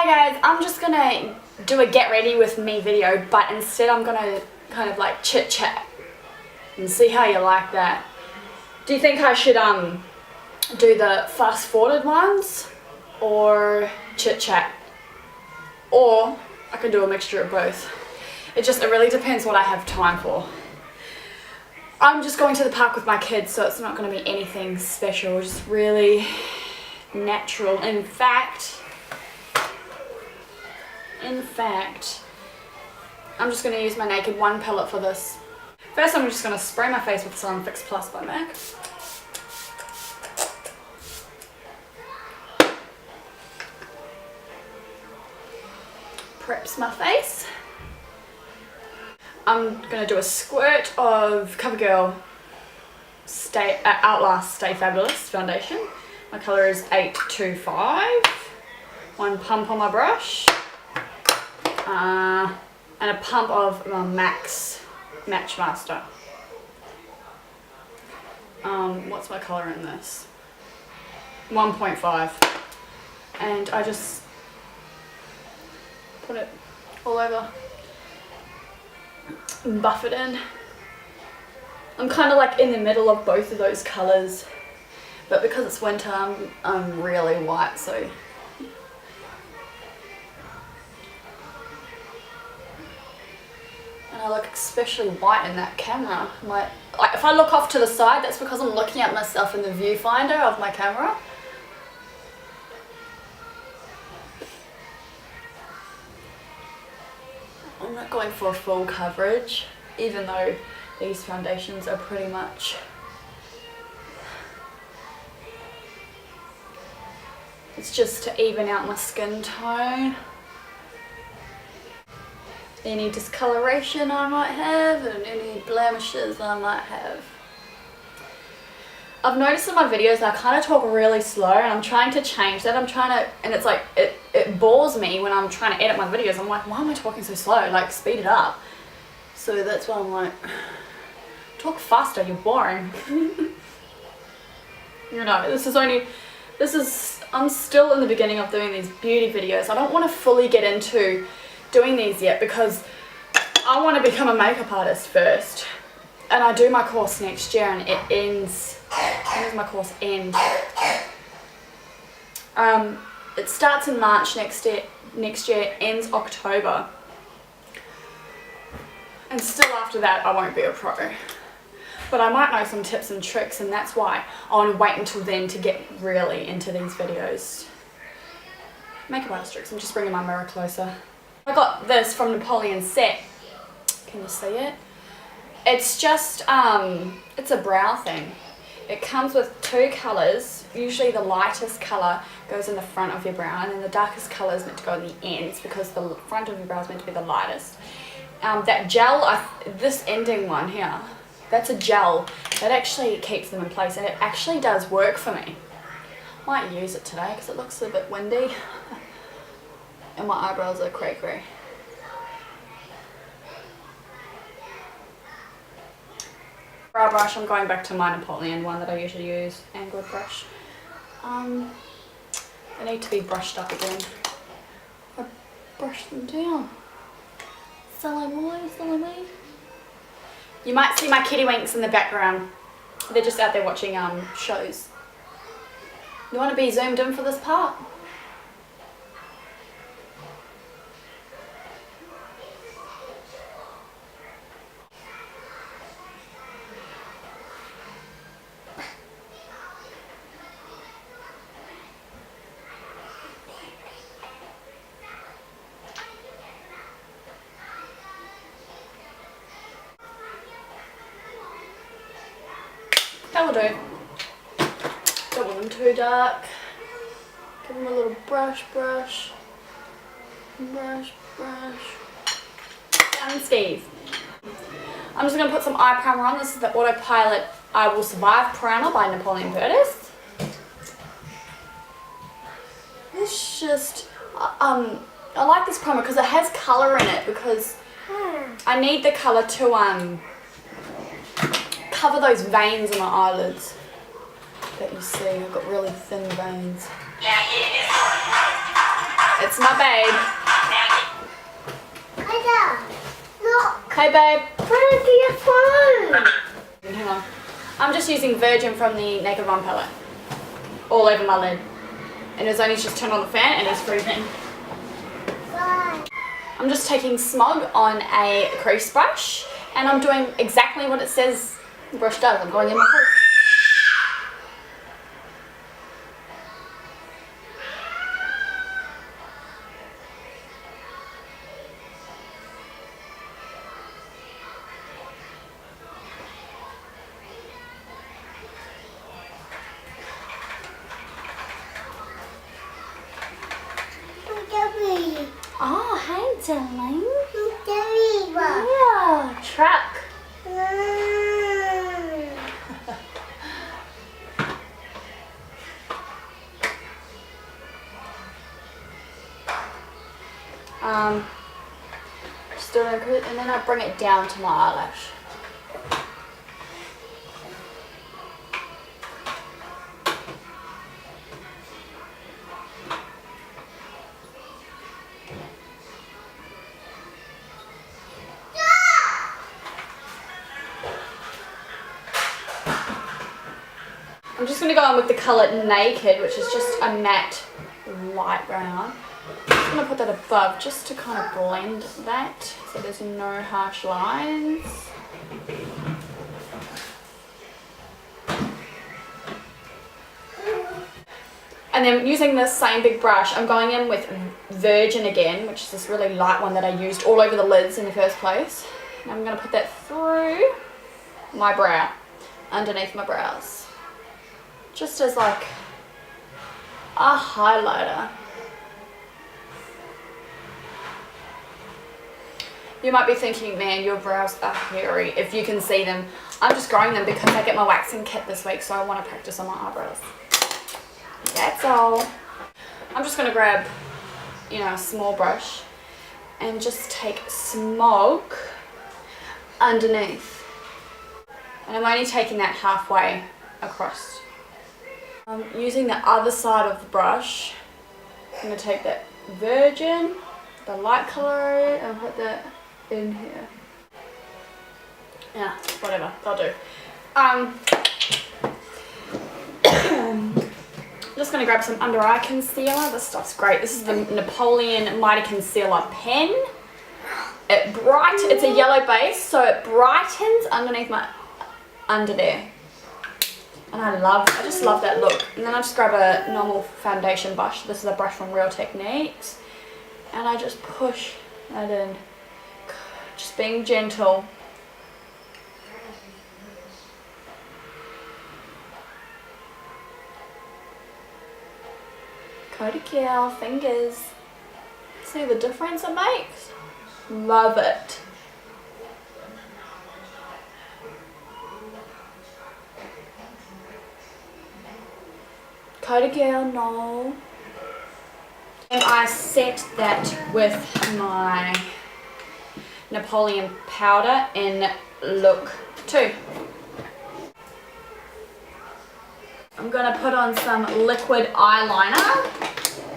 Hi guys, I'm just gonna do a get ready with me video, but instead I'm gonna kind of like chit chat and see how you like that. Do you think I should do the fast forwarded ones or chit chat? Or I can do a mixture of both. It really depends what I have time for. I'm just going to the park with my kids, so it's not going to be anything special, just really natural. In fact, I'm just going to use my Naked One palette for this. First, I'm just going to spray my face with some Fix Plus by MAC. Preps my face. I'm going to do a squirt of CoverGirl Outlast Stay Fabulous foundation. My colour is 825. One pump on my brush. And a pump of my MAC's Match Master. What's my colour in this? 1.5. And I just put it all over. And buff it in. I'm kind of like in the middle of both of those colours, but because it's winter I'm really white, so and I look especially white in that camera. If I look off to the side, that's because I'm looking at myself in the viewfinder of my camera. I'm not going for full coverage, even though these foundations are pretty much it's just to even out my skin tone. Any discoloration I might have and any blemishes I might have. I've noticed in my videos I kind of talk really slow, and I'm trying to change that. And it's like, it bores me when I'm trying to edit my videos. I'm like, why am I talking so slow? Like, speed it up. So that's why I'm like, talk faster, you're boring. You know, I'm still in the beginning of doing these beauty videos. I don't want to fully get into doing these yet because I want to become a makeup artist first. And I do my course next year, and it ends. When does my course end? It starts in March next year, ends October. And still after that, I won't be a pro. But I might know some tips and tricks, and that's why I want to wait until then to get really into these videos. Makeup artist tricks. I'm just bringing my mirror closer. I got this from Napoleon Set. Can you see it? It's just, it's a brow thing. It comes with two colours. Usually the lightest colour goes in the front of your brow, and then the darkest colour is meant to go in the ends because the front of your brow is meant to be the lightest. That gel, this ending one here, that's a gel. That actually keeps them in place, and it actually does work for me. Might use it today because it looks a bit windy. And my eyebrows are cray-cray. Brow brush, I'm going back to my Napoleon one that I usually use, angled brush. They need to be brushed up again. I brush them down. Silly boy, silly me. You might see my kitty winks in the background. They're just out there watching shows. You want to be zoomed in for this part? That will do. Don't want them too dark. Give them a little brush. Done, Steve. I'm just going to put some eye primer on. This is the Autopilot I Will Survive primer by Napoleon Curtis. It's just, I like this primer because it has colour in it, because I need the colour to cover those veins in my eyelids that you see. I've got really thin veins. It's my babe. Look. Hey babe. Where's your phone? Hang on. I'm just using Virgin from the Naked One palette. All over my lid. And it's only just turned on the fan and it's freezing. Bye. I'm just taking Smog on a crease brush and I'm doing exactly what it says the brush does. I'm going in my crease. Oh, hey darling. Yeah, truck. Just do it, and then I bring it down to my eyelash. I'm just going to go in with the colour Naked, which is just a matte light brown. I'm just going to put that above just to kind of blend that so there's no harsh lines. And then using this same big brush, I'm going in with Virgin again, which is this really light one that I used all over the lids in the first place. And I'm going to put that through my brow, underneath my brows. Just as like a highlighter. You might be thinking, man, your brows are hairy if you can see them. I'm just growing them because I get my waxing kit this week, so I want to practice on my eyebrows. That's all. I'm just going to grab, a small brush and just take Smog underneath. And I'm only taking that halfway across. I'm using the other side of the brush. I'm going to take that Virgin, the light colour, and put that in here. Yeah, whatever, that'll do. I'm just going to grab some under eye concealer. This stuff's great. This is the Napoleon Mighty Concealer pen. It's a yellow base, so it brightens underneath my under there. And I just love that look. And then I just grab a normal foundation brush. This is a brush from Real Techniques. And I just push that in. Just being gentle. Cody Kill, fingers. See the difference it makes? Love it. Cody Kill, no. And I set that with my Napoleon powder in look 2. I'm going to put on some liquid eyeliner.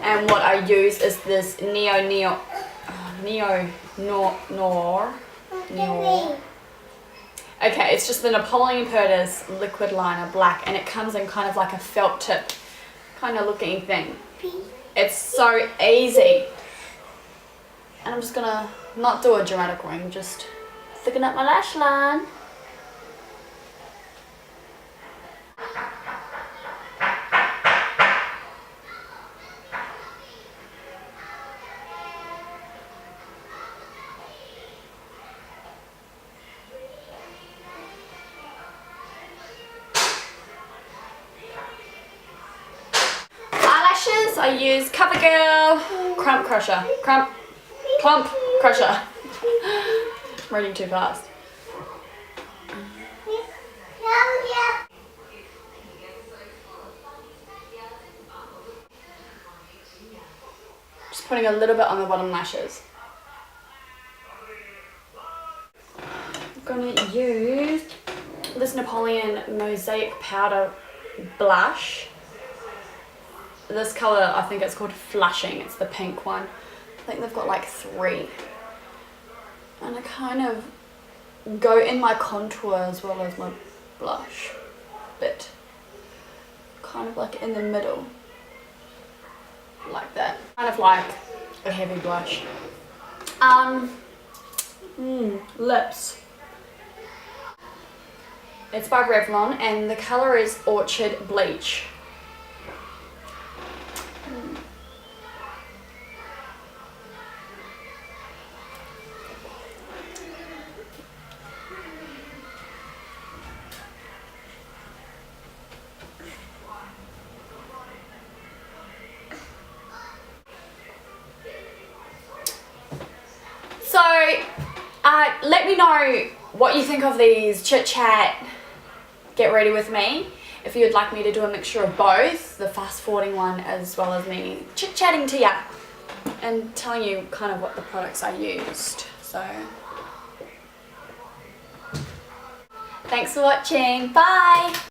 And what I use is this Neo Noir. Okay, it's just the Napoleon Purdas liquid liner black, and it comes in kind of like a felt tip kind of looking thing. It's so easy. And I'm just gonna not do a dramatic ring, just thicken up my lash line. I use CoverGirl Clump Crusher. Clump Crusher. I'm reading too fast. Just putting a little bit on the bottom lashes. I'm going to use this Napoleon Mosaic Powder blush. this colour, I think it's called Flushing. It's the pink one. I think they've got like 3. And I kind of go in my contour as well as my blush bit. Kind of like in the middle. Like that. Kind of like a heavy blush. Lips. It's by Revlon and the colour is Orchid Bleach. So, let me know what you think of these Chit Chat Get Ready With Me. If you'd like me to do a mixture of both, the fast forwarding one as well as me chit-chatting to ya and telling you kind of what the products I used. So, thanks for watching. Bye!